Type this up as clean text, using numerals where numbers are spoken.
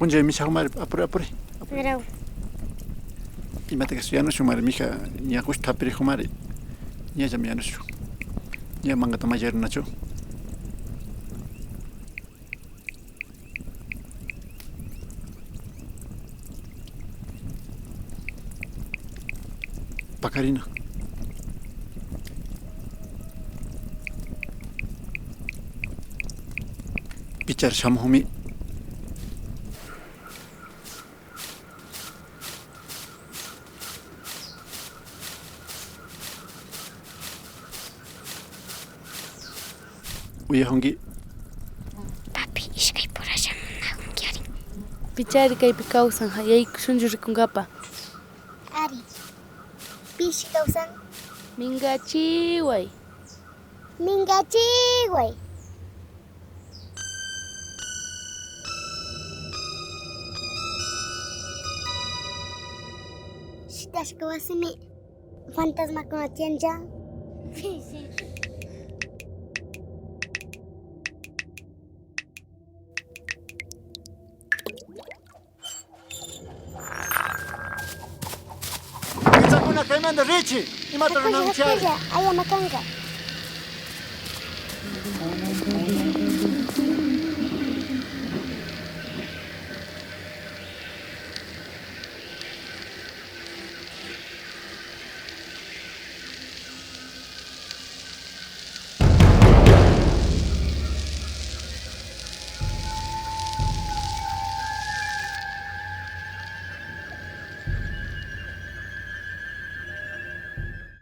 punjay misha humari apure. Pero Imate que yanush humari mija ñakush tapiri humari. Ñalla mi yanush. Ña manga tamayer nacho. Pacarina. Pichar shamuhumi. Uyahongi. papi ishkay purashamuna hunkiari. Pichari kaypi kawsan hayayku shunchu rikunkapa. Ari. Pishi kawsan Mingachiway. mingachiway. Shitashka wasimi fantasmakuna tiyancha. Pizzakuna kaymanta richi. Imata runanchari. Aya makanka.